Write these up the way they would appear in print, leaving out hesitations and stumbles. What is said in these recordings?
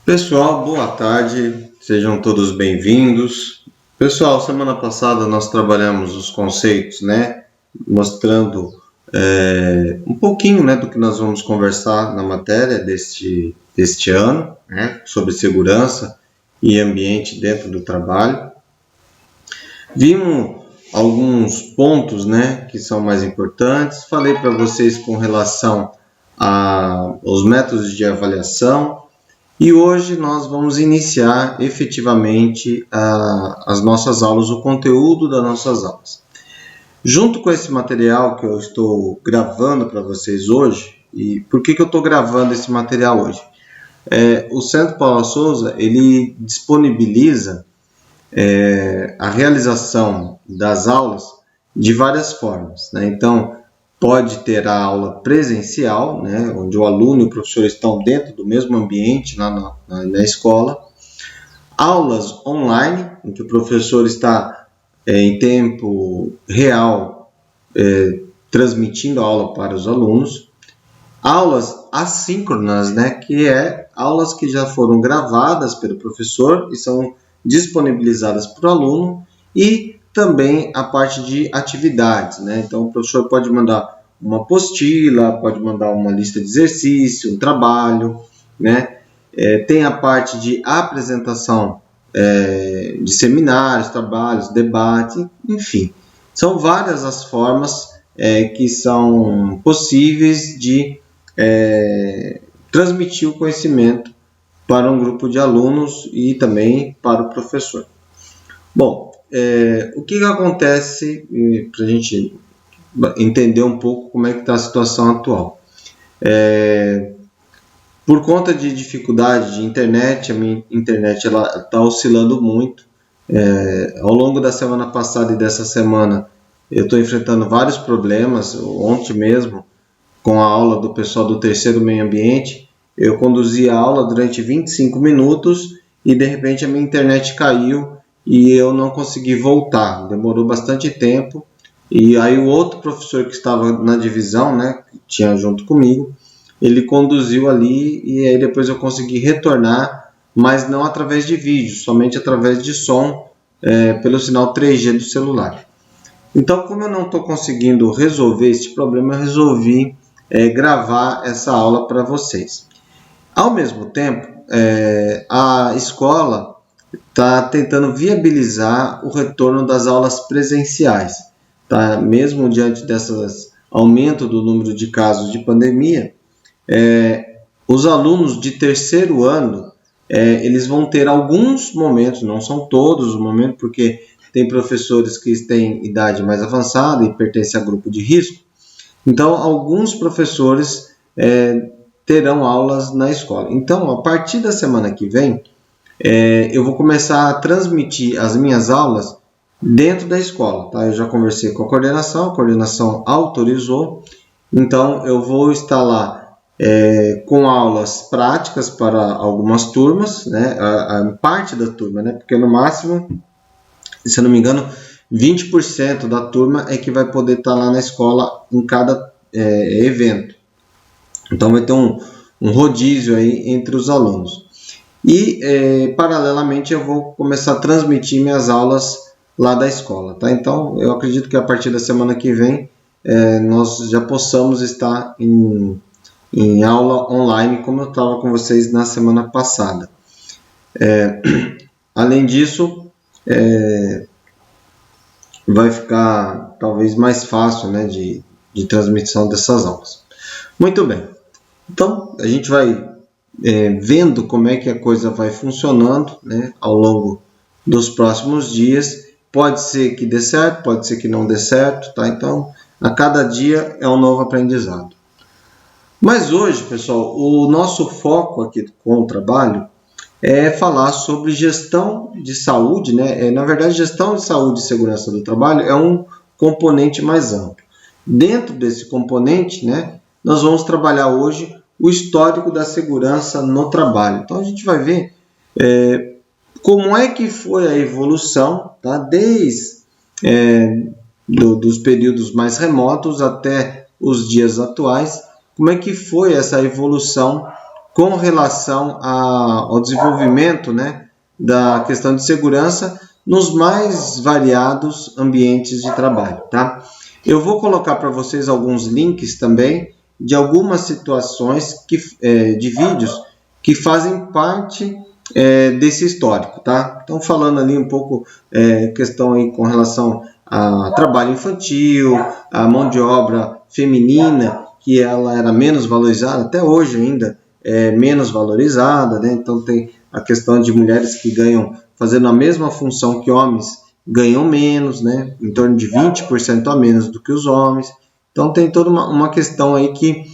Pessoal, boa tarde, sejam todos bem-vindos. Pessoal, semana passada nós trabalhamos os conceitos, né, mostrando um pouquinho, né, do que nós vamos conversar na matéria deste ano, né, sobre segurança e ambiente dentro do trabalho. Vimos alguns pontos, né, que são mais importantes. Falei para vocês com relação aos métodos de avaliação. E hoje nós vamos iniciar efetivamente as nossas aulas, o conteúdo das nossas aulas. Junto com esse material que eu estou gravando para vocês hoje, e por que eu estou gravando esse material hoje? O Centro Paula Souza, ele disponibiliza a realização das aulas de várias formas, né? Então, pode ter a aula presencial, né, onde o aluno e o professor estão dentro do mesmo ambiente na escola. Aulas online, em que o professor está em tempo real transmitindo a aula para os alunos. Aulas assíncronas, né, que é aulas que já foram gravadas pelo professor e são disponibilizadas para o aluno, e também a parte de atividades, né? Então, o professor pode mandar uma apostila, pode mandar uma lista de exercício, um trabalho, né? Tem a parte de apresentação de seminários, trabalhos, debate, enfim. São várias as formas que são possíveis de transmitir o conhecimento para um grupo de alunos e também para o professor. Bom, o que acontece para a gente entender um pouco como é que está a situação atual? Por conta de dificuldade de internet, a minha internet está oscilando muito. Ao longo da semana passada e dessa semana, eu estou enfrentando vários problemas. Ontem mesmo, com a aula do pessoal do terceiro meio ambiente, eu conduzi a aula durante 25 minutos e de repente a minha internet caiu e eu não consegui voltar. Demorou bastante tempo. E aí o outro professor que estava na divisão, né, que tinha junto comigo, ele conduziu ali e aí depois eu consegui retornar, mas não através de vídeo, somente através de som pelo sinal 3G do celular. Então, como eu não estou conseguindo resolver esse problema, eu resolvi gravar essa aula para vocês. Ao mesmo tempo, a escola está tentando viabilizar o retorno das aulas presenciais, tá? Mesmo diante desse aumento do número de casos de pandemia, os alunos de terceiro ano, eles vão ter alguns momentos, não são todos os momentos, porque tem professores que têm idade mais avançada e pertencem a grupo de risco. Então, alguns professores terão aulas na escola. Então, a partir da semana que vem, eu vou começar a transmitir as minhas aulas dentro da escola, tá? Eu já conversei com a coordenação autorizou, então eu vou estar lá com aulas práticas para algumas turmas, né? A parte da turma, né? Porque no máximo, se eu não me engano, 20% da turma é que vai poder estar lá na escola em cada evento. Então vai ter um rodízio aí entre os alunos. E, paralelamente, eu vou começar a transmitir minhas aulas lá da escola, tá? Então, eu acredito que a partir da semana que vem, nós já possamos estar em aula online, como eu estava com vocês na semana passada. Além disso, vai ficar talvez mais fácil, né, de transmissão dessas aulas. Muito bem. Então, a gente vai vendo como é que a coisa vai funcionando, né, ao longo dos próximos dias. Pode ser que dê certo, pode ser que não dê certo, tá? Então, a cada dia é um novo aprendizado. Mas hoje, pessoal, o nosso foco aqui com o trabalho é falar sobre gestão de saúde, né? Na verdade, gestão de saúde e segurança do trabalho é um componente mais amplo. Dentro desse componente, né, nós vamos trabalhar hoje o histórico da segurança no trabalho. Então, a gente vai ver como é que foi a evolução, tá? Desde dos períodos mais remotos até os dias atuais, como é que foi essa evolução com relação ao desenvolvimento, né, da questão de segurança nos mais variados ambientes de trabalho, tá? Eu vou colocar para vocês alguns links também de algumas situações de vídeos que fazem parte desse histórico, tá? Então, falando ali um pouco questão aí com relação a trabalho infantil, a mão de obra feminina, que ela era menos valorizada, até hoje ainda é menos valorizada, né? Então tem a questão de mulheres que ganham, fazendo a mesma função que homens, ganham menos, né? Em torno de 20% a menos do que os homens. Então tem toda uma questão aí que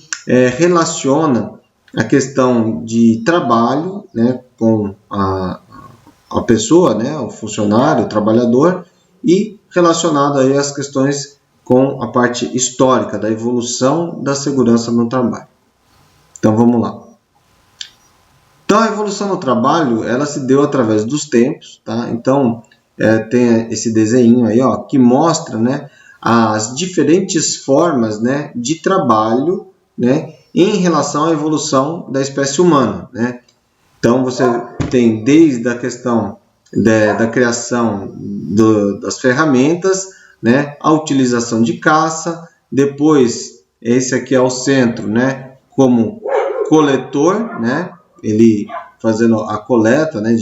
relaciona a questão de trabalho, né, com a pessoa, né, o funcionário, o trabalhador, e relacionado aí às questões com a parte histórica da evolução da segurança no trabalho. Então vamos lá. Então a evolução no trabalho, ela se deu através dos tempos, tá? Então tem esse desenho aí, ó, que mostra, né, as diferentes formas, né, de trabalho, né, em relação à evolução da espécie humana, né? Então você tem desde a questão da criação das ferramentas, né, a utilização de caça, depois esse aqui é o centro, né, como coletor, né, ele fazendo a coleta, né,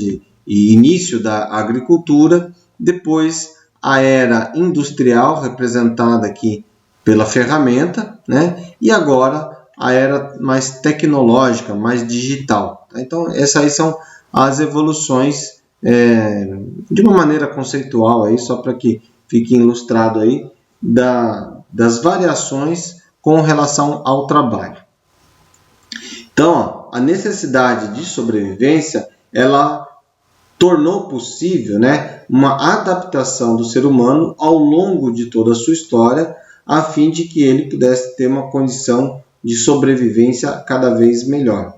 e início da agricultura, depois a era industrial representada aqui pela ferramenta, né, e agora a era mais tecnológica, mais digital. Tá? Então essas aí são as evoluções de uma maneira conceitual aí, só para que fique ilustrado aí das variações com relação ao trabalho. Então, a necessidade de sobrevivência, ela tornou possível, né, uma adaptação do ser humano ao longo de toda a sua história, a fim de que ele pudesse ter uma condição de sobrevivência cada vez melhor.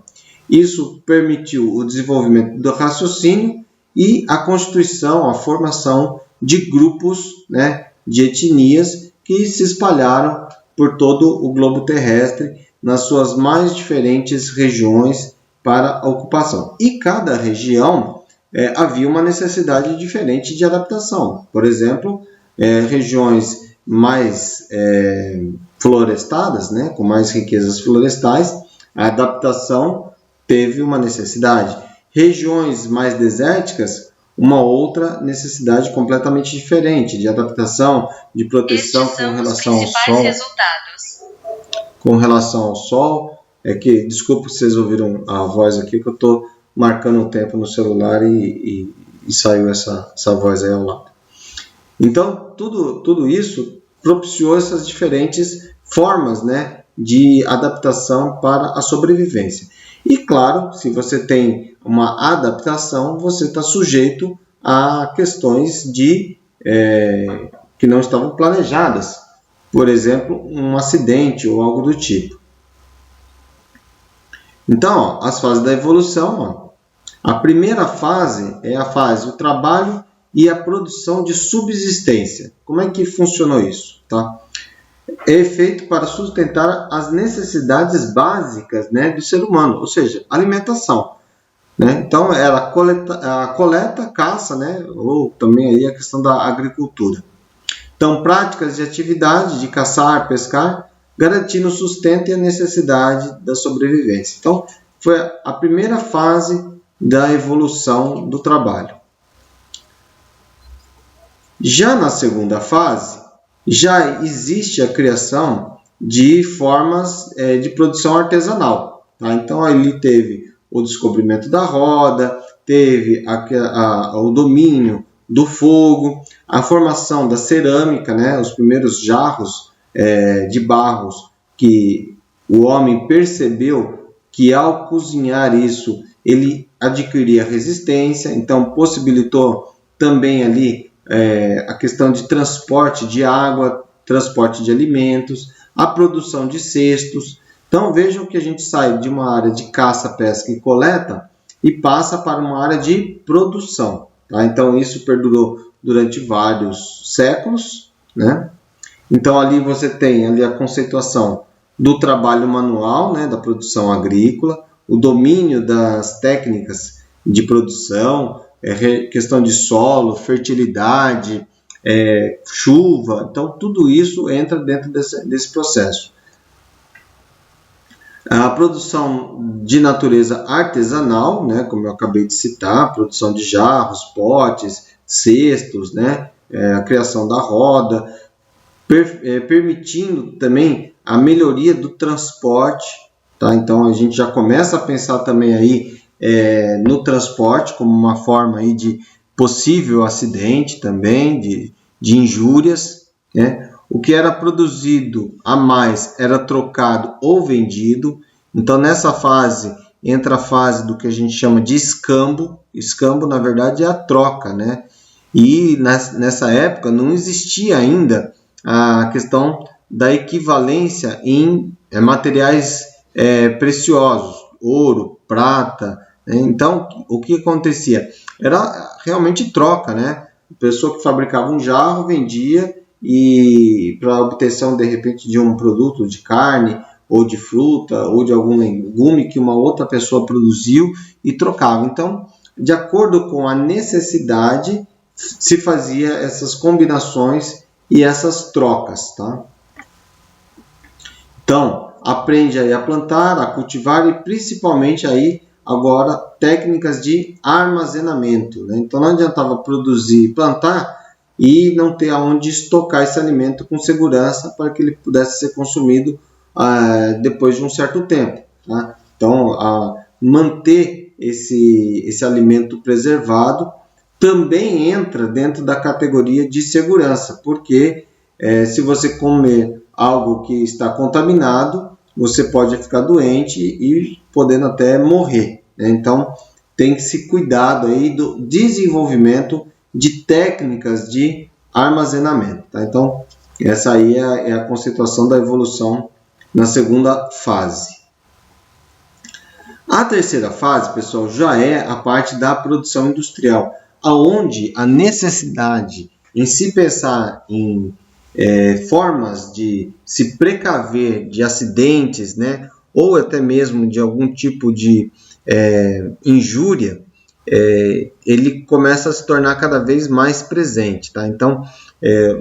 Isso permitiu o desenvolvimento do raciocínio e a constituição, a formação de grupos, né, de etnias que se espalharam por todo o globo terrestre nas suas mais diferentes regiões para a ocupação. E cada região havia uma necessidade diferente de adaptação. Por exemplo, regiões mais florestadas, né, com mais riquezas florestais, a adaptação teve uma necessidade. Regiões mais desérticas, uma outra necessidade completamente diferente de adaptação, de proteção com relação ao sol. Com relação ao sol, desculpa se vocês ouviram a voz aqui, que eu estou marcando o tempo no celular e saiu essa voz aí ao lado. Então, tudo isso propiciou essas diferentes formas, né, de adaptação para a sobrevivência. E claro, se você tem uma adaptação, você está sujeito a questões que não estavam planejadas. Por exemplo, um acidente ou algo do tipo. Então, as fases da evolução, a primeira fase é a fase do trabalho e a produção de subsistência. Como é que funcionou isso? Tá? É feito para sustentar as necessidades básicas, né, do ser humano, ou seja, alimentação. Né? Então, ela coleta, caça, né, ou também aí a questão da agricultura. Então, práticas de atividade de caçar, pescar, garantindo o sustento e a necessidade da sobrevivência. Então, foi a primeira fase da evolução do trabalho. Já na segunda fase, já existe a criação de formas de produção artesanal. Tá? Então, ali teve o descobrimento da roda, teve o domínio do fogo, a formação da cerâmica, né? Os primeiros jarros de barros que o homem percebeu que ao cozinhar isso, ele adquiria resistência, então possibilitou também ali a questão de transporte de água, transporte de alimentos, a produção de cestos. Então vejam que a gente sai de uma área de caça, pesca e coleta e passa para uma área de produção. Tá? Então isso perdurou durante vários séculos, né? Então ali você tem ali a conceituação do trabalho manual, né, da produção agrícola, o domínio das técnicas de produção, questão de solo, fertilidade, chuva. Então, tudo isso entra dentro desse processo. A produção de natureza artesanal, né, como eu acabei de citar, produção de jarros, potes, cestos, né, a criação da roda, permitindo também a melhoria do transporte. Tá? Então, a gente já começa a pensar também aí no transporte como uma forma aí de possível acidente também, de injúrias, né? O que era produzido a mais era trocado ou vendido. Então, nessa fase, entra a fase do que a gente chama de escambo. Escambo, na verdade, é a troca, né? E nessa época não existia ainda a questão da equivalência em materiais preciosos, ouro, prata. Né? Então, o que acontecia? Era realmente troca, né? A pessoa que fabricava um jarro vendia, e para obtenção de repente de um produto de carne ou de fruta ou de algum legume que uma outra pessoa produziu e trocava. Então, de acordo com a necessidade, se fazia essas combinações e essas trocas, tá? Então, aprende aí a plantar, a cultivar e principalmente aí agora técnicas de armazenamento, né? Então, não adiantava produzir e plantar e não ter aonde estocar esse alimento com segurança para que ele pudesse ser consumido depois de um certo tempo. Tá? Então, manter esse alimento preservado também entra dentro da categoria de segurança, porque se você comer algo que está contaminado, você pode ficar doente e podendo até morrer. Né? Então, tem que se cuidado aí do desenvolvimento de técnicas de armazenamento. Tá? Então, essa aí é a conceituação da evolução na segunda fase. A terceira fase, pessoal, já é a parte da produção industrial, aonde a necessidade em se pensar em formas de se precaver de acidentes, né, ou até mesmo de algum tipo de injúria, ele começa a se tornar cada vez mais presente. Tá? Então,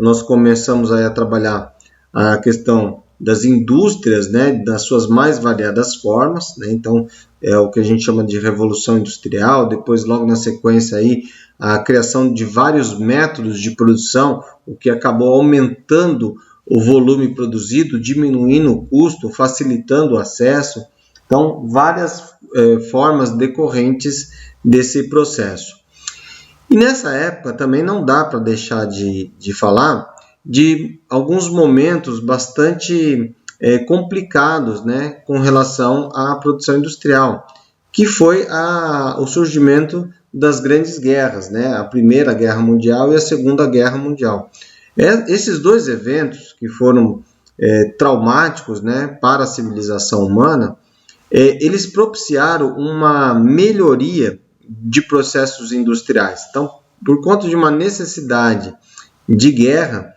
nós começamos a trabalhar a questão das indústrias, né, das suas mais variadas formas. Né? Então, é o que a gente chama de revolução industrial. Depois, logo na sequência, aí, a criação de vários métodos de produção, o que acabou aumentando o volume produzido, diminuindo o custo, facilitando o acesso. Então, várias formas decorrentes desse processo. E nessa época também não dá para deixar de falar de alguns momentos bastante complicados, né, com relação à produção industrial, que foi o surgimento das grandes guerras, né, a Primeira Guerra Mundial e a Segunda Guerra Mundial. Esses dois eventos que foram traumáticos, né, para a civilização humana, eles propiciaram uma melhoria de processos industriais. Então, por conta de uma necessidade de guerra,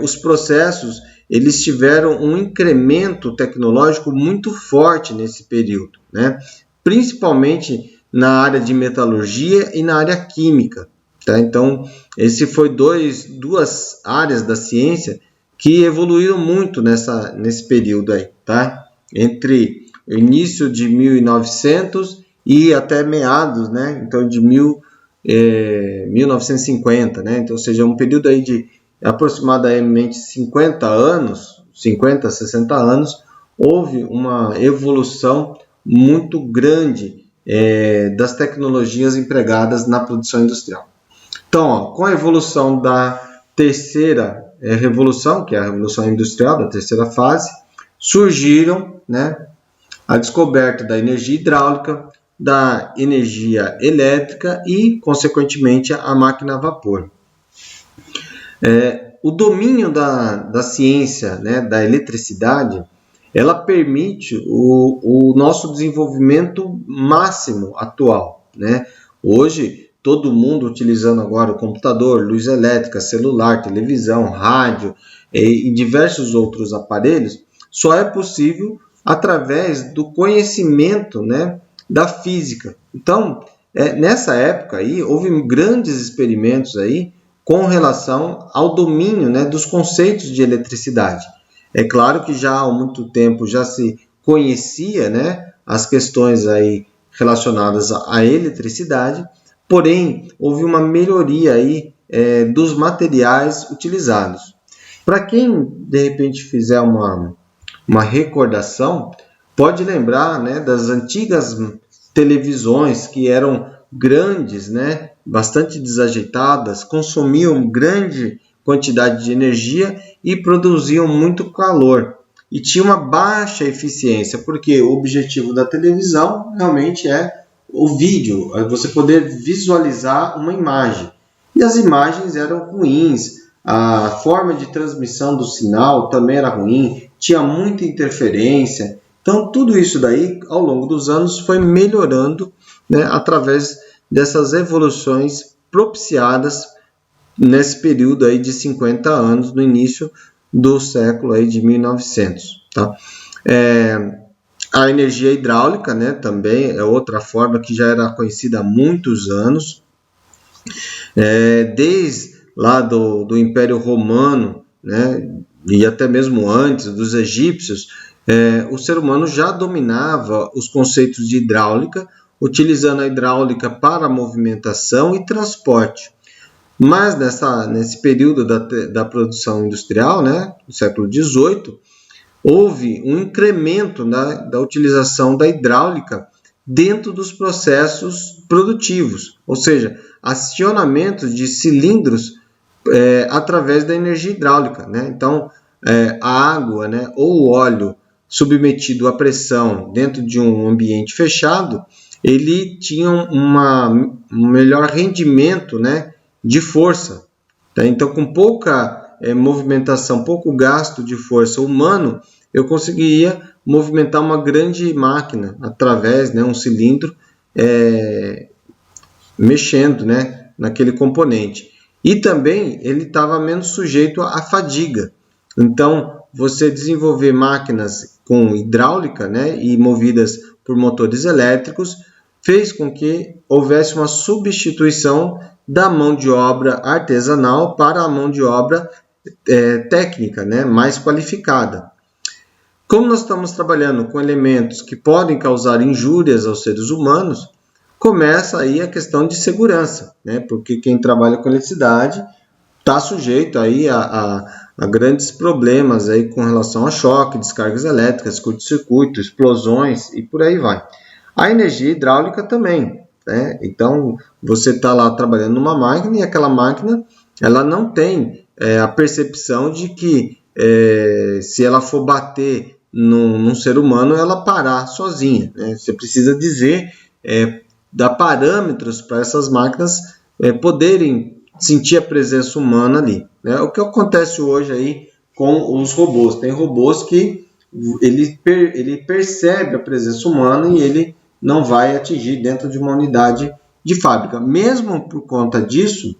os processos eles tiveram um incremento tecnológico muito forte nesse período, né? Principalmente na área de metalurgia e na área química. Tá? Então, esse foi duas áreas da ciência que evoluíram muito nesse período aí, tá? Entre o início de 1900 e até meados, né? Então, de 1950, né? Então, ou seja, um período aí de aproximadamente 50 anos, 50, 60 anos, houve uma evolução muito grande das tecnologias empregadas na produção industrial. Então, com a evolução da terceira revolução, que é a revolução industrial, da terceira fase, surgiram, né, a descoberta da energia hidráulica, da energia elétrica e, consequentemente, a máquina a vapor. O domínio da ciência, né, da eletricidade, ela permite o nosso desenvolvimento máximo atual. Né? Hoje, todo mundo utilizando agora o computador, luz elétrica, celular, televisão, rádio e diversos outros aparelhos, só é possível através do conhecimento, né, da física. Então, nessa época aí, houve grandes experimentos aí com relação ao domínio, né, dos conceitos de eletricidade. É claro que já há muito tempo já se conhecia, né, as questões aí relacionadas à eletricidade, porém houve uma melhoria aí dos materiais utilizados. Para quem de repente fizer uma recordação, pode lembrar, né, das antigas televisões que eram grandes, né, bastante desajeitadas, consumiam grande quantidade de energia e produziam muito calor. E tinha uma baixa eficiência, porque o objetivo da televisão realmente é o vídeo, é você poder visualizar uma imagem. E as imagens eram ruins, a forma de transmissão do sinal também era ruim, tinha muita interferência. Então, tudo isso daí, ao longo dos anos, foi melhorando, né, através dessas evoluções propiciadas nesse período aí de 50 anos, no início do século aí de 1900. Tá? A energia hidráulica, né, também é outra forma que já era conhecida há muitos anos, desde lá do Império Romano, né, e até mesmo antes dos egípcios, o ser humano já dominava os conceitos de hidráulica, utilizando a hidráulica para movimentação e transporte. Mas nesse período da produção industrial, né, no século XVIII, houve um incremento da utilização da hidráulica dentro dos processos produtivos, ou seja, acionamentos de cilindros através da energia hidráulica, né? Então, a água, né, ou o óleo submetido à pressão dentro de um ambiente fechado, ele tinha um melhor rendimento, né, de força. Tá? Então, com pouca movimentação, pouco gasto de força humano, eu conseguiria movimentar uma grande máquina através, né, um cilindro mexendo, né, naquele componente. E também ele estava menos sujeito à fadiga. Então, você desenvolver máquinas com hidráulica, né, e movidas por motores elétricos, fez com que houvesse uma substituição da mão de obra artesanal para a mão de obra técnica, né, mais qualificada. Como nós estamos trabalhando com elementos que podem causar injúrias aos seres humanos, começa aí a questão de segurança, né, porque quem trabalha com eletricidade está sujeito aí a grandes problemas aí com relação a choque, descargas elétricas, curto-circuito, explosões e por aí vai. A energia hidráulica também, né? Então, você está lá trabalhando numa máquina e aquela máquina ela não tem a percepção de que se ela for bater num ser humano, ela parar sozinha, né? Você precisa dar parâmetros para essas máquinas poderem sentir a presença humana ali, né? O que acontece hoje aí com os robôs? Tem robôs que ele percebe a presença humana e ele não vai atingir dentro de uma unidade de fábrica. Mesmo por conta disso,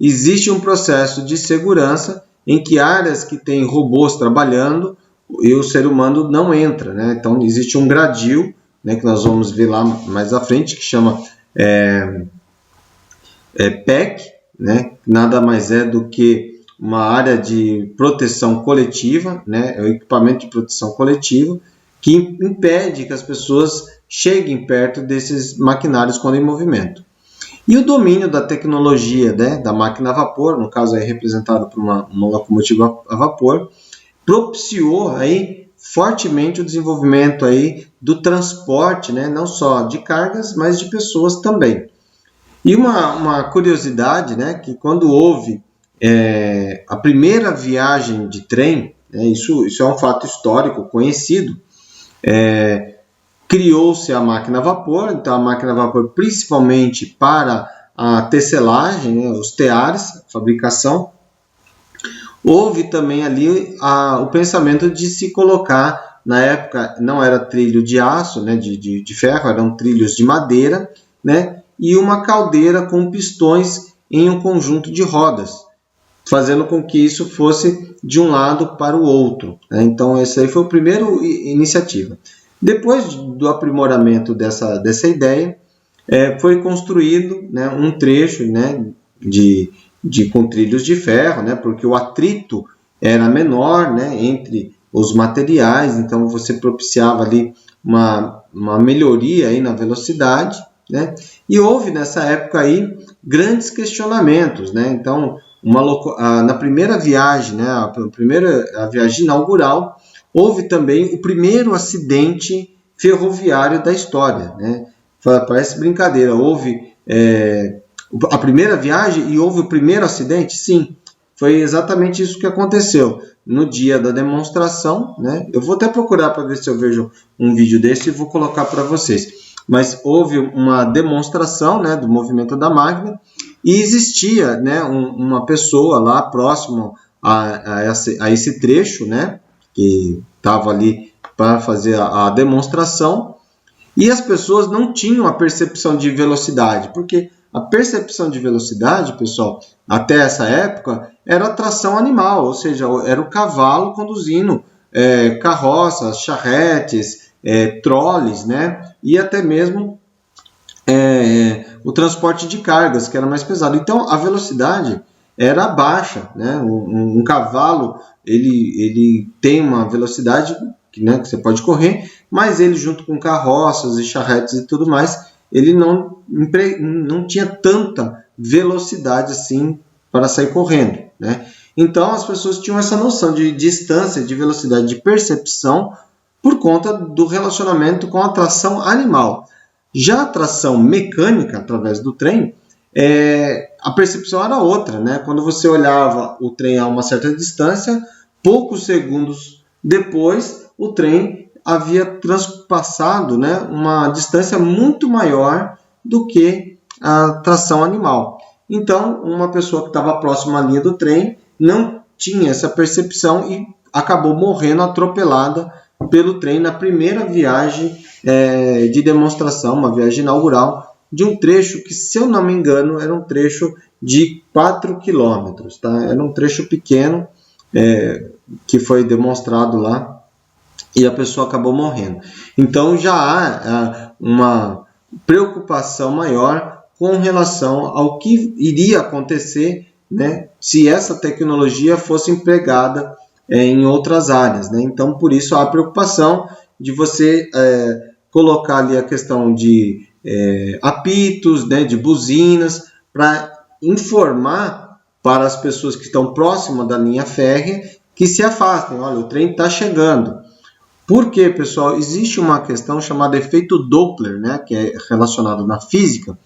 existe um processo de segurança em que áreas que tem robôs trabalhando e o ser humano não entra, né? Então, existe um gradil, né, que nós vamos ver lá mais à frente, que chama PEC, né? Nada mais é do que uma área de proteção coletiva, né? É o equipamento de proteção coletiva, que impede que as pessoas cheguem perto desses maquinários quando em movimento. E o domínio da tecnologia, né, da máquina a vapor, no caso aí representado por uma locomotiva a vapor, propiciou aí fortemente o desenvolvimento aí do transporte, né, não só de cargas, mas de pessoas também. E uma curiosidade, né, que quando houve a primeira viagem de trem, né, isso é um fato histórico conhecido, criou-se a máquina a vapor, então a máquina a vapor principalmente para a tecelagem, né, os teares, a fabricação. Houve também ali o pensamento de se colocar, na época não era trilho de aço, né, de ferro, eram trilhos de madeira, né, e uma caldeira com pistões em um conjunto de rodas. fazendo com que isso fosse de um lado para o outro, né? Então, essa aí foi a primeira iniciativa. Depois do aprimoramento dessa ideia, foi construído, né, um trecho, né, com trilhos de ferro, né, porque o atrito era menor, né, entre os materiais, então você propiciava ali uma melhoria aí na velocidade, né, e houve nessa época aí grandes questionamentos, né, então na primeira viagem, né, a viagem inaugural, houve também o primeiro acidente ferroviário da história, né, parece brincadeira, houve a primeira viagem e houve o primeiro acidente? Sim, foi exatamente isso que aconteceu. No dia da demonstração, né? Eu vou até procurar para ver se eu vejo um vídeo desse e vou colocar para vocês. Mas houve uma demonstração, né, do movimento da máquina e existia, né, uma pessoa lá próximo a esse trecho, né, que estava ali para fazer a demonstração, e as pessoas não tinham a percepção de velocidade, porque a percepção de velocidade, pessoal, até essa época, era a tração animal, ou seja, era o cavalo conduzindo carroças, charretes, trolleys, né? E até mesmo o transporte de cargas, que era mais pesado. Então, a velocidade era baixa, né? Um cavalo, ele tem uma velocidade, né, que você pode correr, mas ele junto com carroças e charretes e tudo mais, ele não tinha tanta velocidade assim para sair correndo, né? Então as pessoas tinham essa noção de distância, de velocidade, de percepção por conta do relacionamento com a tração animal. Já a tração mecânica, através do trem, a percepção era outra, né? Quando você olhava o trem a uma certa distância, poucos segundos depois, o trem havia transpassado, né, uma distância muito maior do que a tração animal. Então, uma pessoa que estava próxima à linha do trem não tinha essa percepção e acabou morrendo atropelada pelo trem na primeira viagem de demonstração, uma viagem inaugural, de um trecho que, se eu não me engano, era um trecho de 4 quilômetros, tá? Era um trecho pequeno que foi demonstrado lá, e a pessoa acabou morrendo. Então já há uma preocupação maior com relação ao que iria acontecer, né, se essa tecnologia fosse empregada em outras áreas, né? Então, por isso há a preocupação de você colocar ali a questão de apitos, né, de buzinas, para informar para as pessoas que estão próximas da linha férrea que se afastem. Olha, o trem está chegando. Por quê, pessoal? Existe uma questão chamada efeito Doppler, né, que é relacionado na física,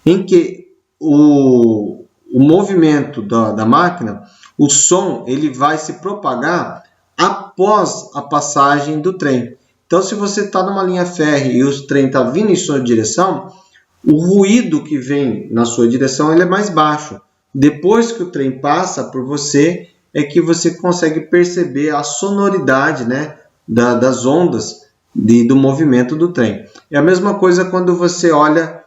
em que o movimento da máquina, o som, ele vai se propagar após a passagem do trem. Então, se você está numa linha férrea e o trem está vindo em sua direção, o ruído que vem na sua direção ele é mais baixo. Depois que o trem passa por você, é que você consegue perceber a sonoridade, né, das ondas do movimento do trem. É a mesma coisa quando você olha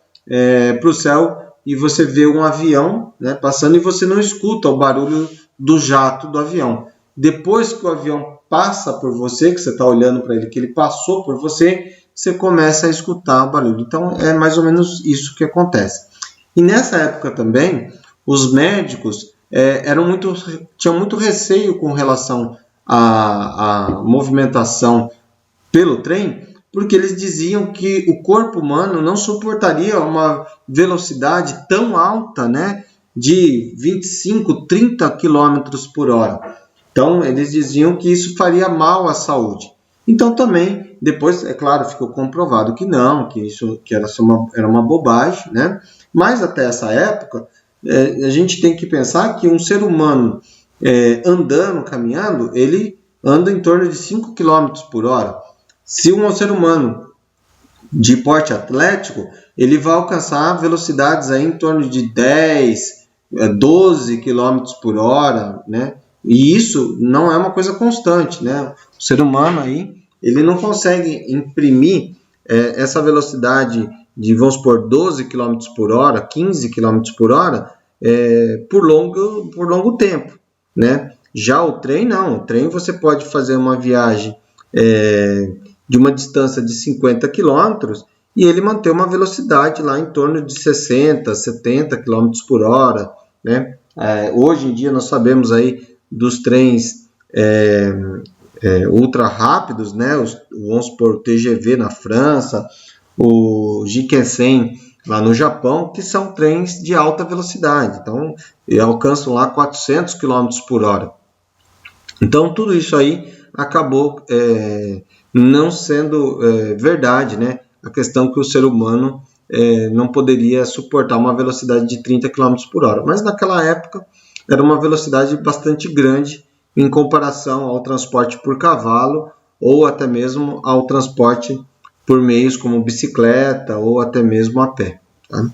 para o céu e você vê um avião, né, passando e você não escuta o barulho do jato do avião. Depois que o avião passa por você, que você está olhando para ele, que ele passou por você, você começa a escutar o barulho. Então, é mais ou menos isso que acontece. E nessa época também, os médicos tinham muito receio com relação à movimentação pelo trem, porque eles diziam que o corpo humano não suportaria uma velocidade tão alta, né, de 25, 30 km por hora. Então, eles diziam que isso faria mal à saúde. Então, também, depois, é claro, ficou comprovado que não, que isso era uma bobagem, né? Mas, até essa época, a gente tem que pensar que um ser humano andando, caminhando, ele anda em torno de 5 km por hora. Se um ser humano de porte atlético, ele vai alcançar velocidades aí em torno de 10, 12 km por hora, né? E isso não é uma coisa constante, né? O ser humano aí, ele não consegue imprimir essa velocidade de, vamos supor, 12 km por hora, 15 km por hora, por longo tempo. né? Já o trem não, o trem você pode fazer uma viagem de uma distância de 50 quilômetros e ele manter uma velocidade lá em torno de 60, 70 quilômetros por hora, né? Hoje em dia nós sabemos aí dos trens ultra rápidos, né? Vamos supor, o TGV na França, o Shinkansen lá no Japão, que são trens de alta velocidade, então alcançam lá 400 quilômetros por hora. Então tudo isso aí acabou não sendo verdade, né? A questão que o ser humano não poderia suportar uma velocidade de 30 quilômetros por hora, mas naquela época era uma velocidade bastante grande em comparação ao transporte por cavalo ou até mesmo ao transporte por meios como bicicleta ou até mesmo a pé. Tá?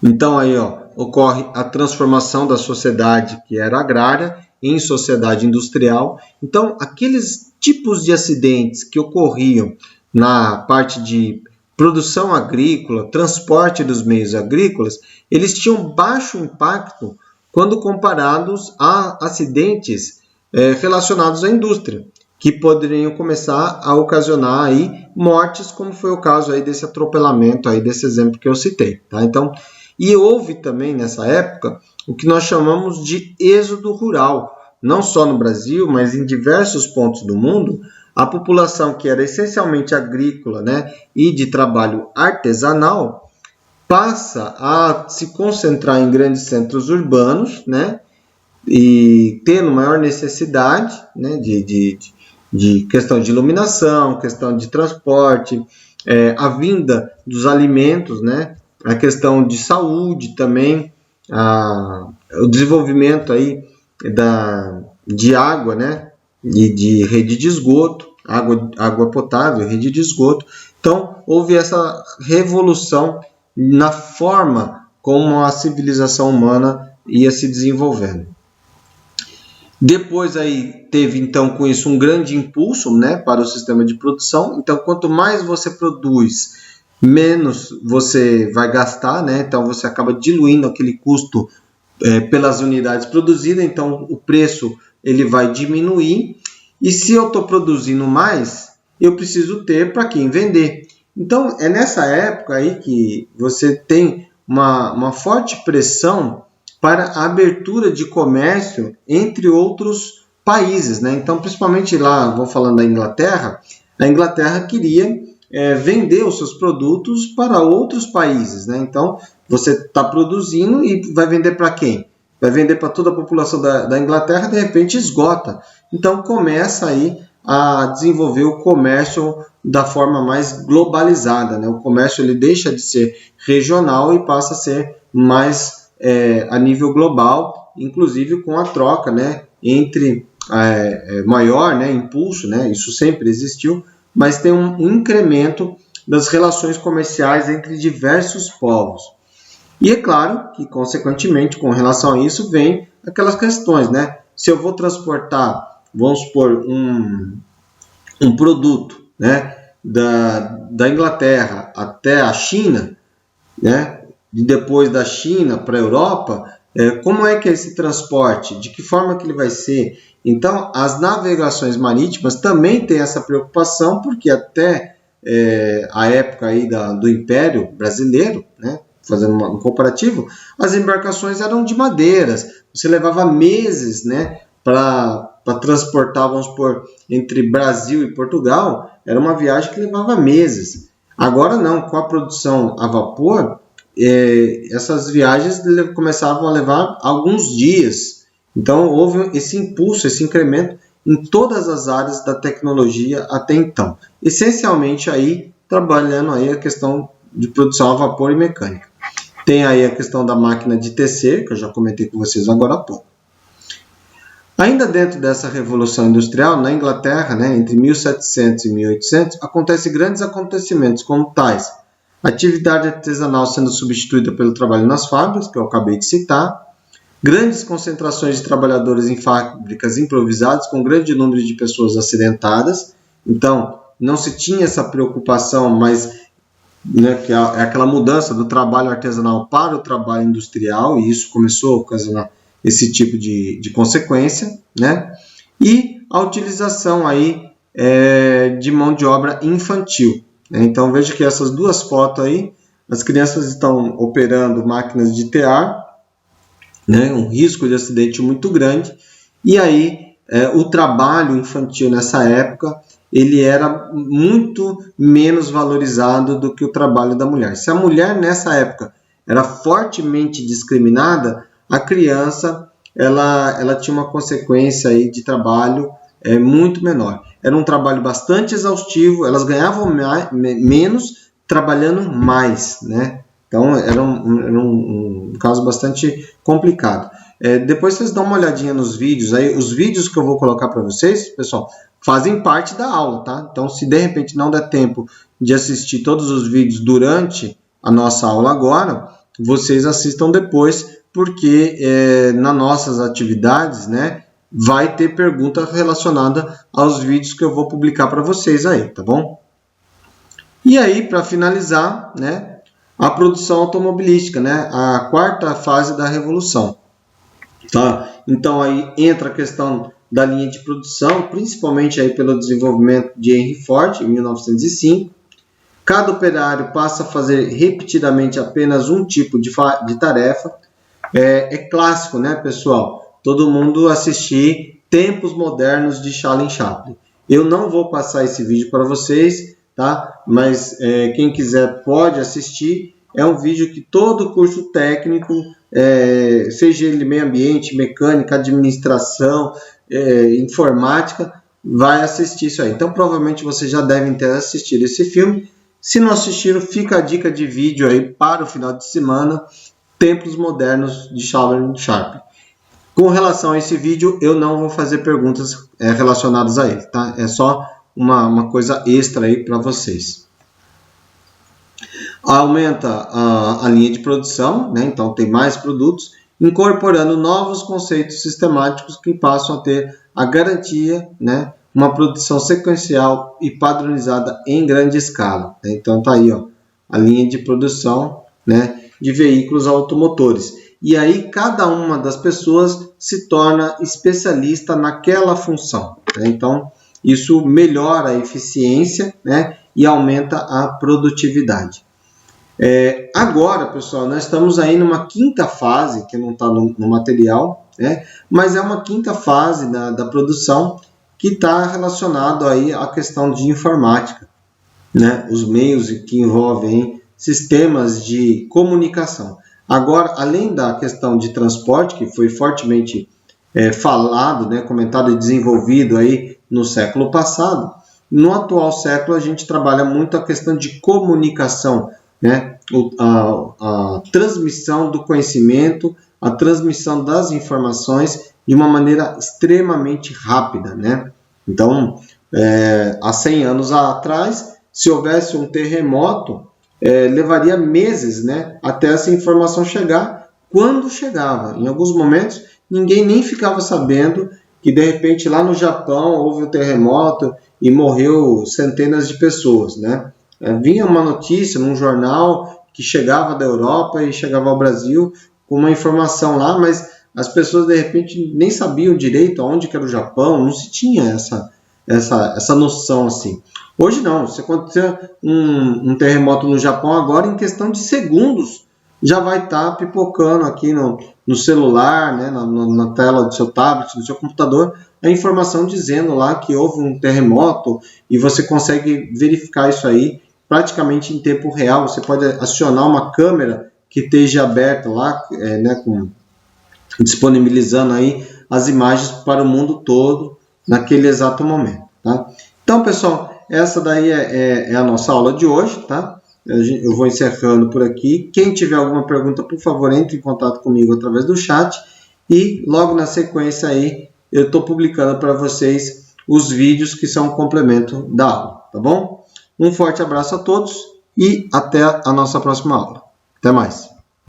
Então aí ocorre a transformação da sociedade que era agrária em sociedade industrial. Então aqueles tipos de acidentes que ocorriam na parte de produção agrícola, transporte dos meios agrícolas, eles tinham baixo impacto quando comparados a acidentes relacionados à indústria, que poderiam começar a ocasionar aí mortes, como foi o caso aí desse atropelamento, aí desse exemplo que eu citei. Tá? Então, e houve também nessa época o que nós chamamos de êxodo rural, não só no Brasil, mas em diversos pontos do mundo. A população que era essencialmente agrícola, né, e de trabalho artesanal, passa a se concentrar em grandes centros urbanos, né, e tendo maior necessidade, né, de questão de iluminação, questão de transporte, a vinda dos alimentos, né, a questão de saúde também, o desenvolvimento aí de água, né, e de rede de esgoto, água potável, rede de esgoto. Então, houve essa revolução na forma como a civilização humana ia se desenvolvendo. Depois aí teve então com isso um grande impulso, né, para o sistema de produção. Então quanto mais você produz, menos você vai gastar, né? Então você acaba diluindo aquele custo pelas unidades produzidas. Então o preço ele vai diminuir. E se eu estou produzindo mais, eu preciso ter para quem vender. Então é nessa época aí que você tem uma forte pressão para a abertura de comércio entre outros países, né? Então, principalmente lá, vou falando da Inglaterra, a Inglaterra queria vender os seus produtos para outros países, né? Então, você está produzindo e vai vender para quem? Vai vender para toda a população da Inglaterra, de repente esgota. Então, começa aí a desenvolver o comércio da forma mais globalizada, né? O comércio ele deixa de ser regional e passa a ser mais a nível global, inclusive com a troca, né, entre maior, né, impulso, né, isso sempre existiu, mas tem um incremento das relações comerciais entre diversos povos. E é claro que, consequentemente, com relação a isso, vem aquelas questões, né, se eu vou transportar, vamos supor, um produto, né, da Inglaterra até a China, né, e depois da China para a Europa, como é que é esse transporte? De que forma que ele vai ser? Então, as navegações marítimas também têm essa preocupação, porque até a época aí do Império Brasileiro, né, fazendo um comparativo, as embarcações eram de madeiras. Você levava meses, né, para transportar, vamos supor, entre Brasil e Portugal, era uma viagem que levava meses. Agora não, com a produção a vapor, essas viagens começavam a levar alguns dias. Então houve esse impulso, esse incremento em todas as áreas da tecnologia até então. Essencialmente aí trabalhando aí a questão de produção a vapor e mecânica. Tem aí a questão da máquina de tecer, que eu já comentei com vocês agora há pouco. Ainda dentro dessa revolução industrial, na Inglaterra, né, entre 1700 e 1800, acontecem grandes acontecimentos como tais: atividade artesanal sendo substituída pelo trabalho nas fábricas, que eu acabei de citar, grandes concentrações de trabalhadores em fábricas improvisadas, com grande número de pessoas acidentadas. Então, não se tinha essa preocupação, mas né, que é aquela mudança do trabalho artesanal para o trabalho industrial, e isso começou a ocasionar esse tipo de consequência, né? E a utilização aí de mão de obra infantil, né? Então veja que essas duas fotos aí, as crianças estão operando máquinas de tear, né? Um risco de acidente muito grande, e aí o trabalho infantil nessa época ele era muito menos valorizado do que o trabalho da mulher. Se a mulher nessa época era fortemente discriminada, a criança ela tinha uma consequência aí de trabalho muito menor. Era um trabalho bastante exaustivo, elas ganhavam menos trabalhando mais, né? Então era um caso bastante complicado. Depois vocês dão uma olhadinha nos vídeos aí, os vídeos que eu vou colocar para vocês, pessoal, fazem parte da aula, tá? Então, se de repente não der tempo de assistir todos os vídeos durante a nossa aula agora, vocês assistam depois, porque nas nossas atividades, né, vai ter pergunta relacionada aos vídeos que eu vou publicar para vocês aí, tá bom? E aí, para finalizar, né, a produção automobilística, né, a quarta fase da revolução. Tá? Então aí entra a questão da linha de produção, principalmente aí pelo desenvolvimento de Henry Ford em 1905. Cada operário passa a fazer repetidamente apenas um tipo de tarefa. É clássico, né, pessoal? Todo mundo assistir Tempos Modernos de Charlie Chaplin. Eu não vou passar esse vídeo para vocês, tá? Mas quem quiser pode assistir. É um vídeo que todo curso técnico, seja ele meio ambiente, mecânica, administração, informática, vai assistir isso aí. Então, provavelmente vocês já devem ter assistido esse filme. Se não assistiram, fica a dica de vídeo aí para o final de semana, Tempos Modernos de Charlie Chaplin. Com relação a esse vídeo, eu não vou fazer perguntas relacionadas a ele, tá? É só uma coisa extra aí para vocês. Aumenta a linha de produção, né? Então tem mais produtos, incorporando novos conceitos sistemáticos que passam a ter a garantia, né? Uma produção sequencial e padronizada em grande escala. Né? Então tá aí, ó, a linha de produção, né, de veículos automotores. E aí cada uma das pessoas se torna especialista naquela função. Né? Então isso melhora a eficiência, né, e aumenta a produtividade. Agora, pessoal, nós estamos aí numa quinta fase, que não está no material, né? Mas é uma quinta fase da produção que está relacionado aí à questão de informática, né? Os meios que envolvem sistemas de comunicação. Agora, além da questão de transporte, que foi fortemente falado, né, comentado e desenvolvido aí no século passado, no atual século a gente trabalha muito a questão de comunicação, né? A transmissão do conhecimento, a transmissão das informações de uma maneira extremamente rápida, né? Então, há 100 anos atrás, se houvesse um terremoto, levaria meses, né, até essa informação chegar. Quando chegava, em alguns momentos, ninguém nem ficava sabendo que de repente lá no Japão houve um terremoto e morreu centenas de pessoas, né? Vinha uma notícia num jornal que chegava da Europa e chegava ao Brasil com uma informação lá, mas as pessoas de repente nem sabiam direito aonde que era o Japão, não se tinha essa noção assim. Hoje não, se acontecer um terremoto no Japão agora, em questão de segundos, já vai estar pipocando aqui no celular, né, na tela do seu tablet, do seu computador, a informação dizendo lá que houve um terremoto e você consegue verificar isso aí praticamente em tempo real. Você pode acionar uma câmera que esteja aberta lá, né, disponibilizando aí as imagens para o mundo todo naquele exato momento. Tá? Então, pessoal, essa daí é a nossa aula de hoje, tá? Eu vou encerrando por aqui. Quem tiver alguma pergunta, por favor, entre em contato comigo através do chat. E logo na sequência aí, eu estou publicando para vocês os vídeos que são um complemento da aula, tá bom? Um forte abraço a todos e até a nossa próxima aula. Até mais!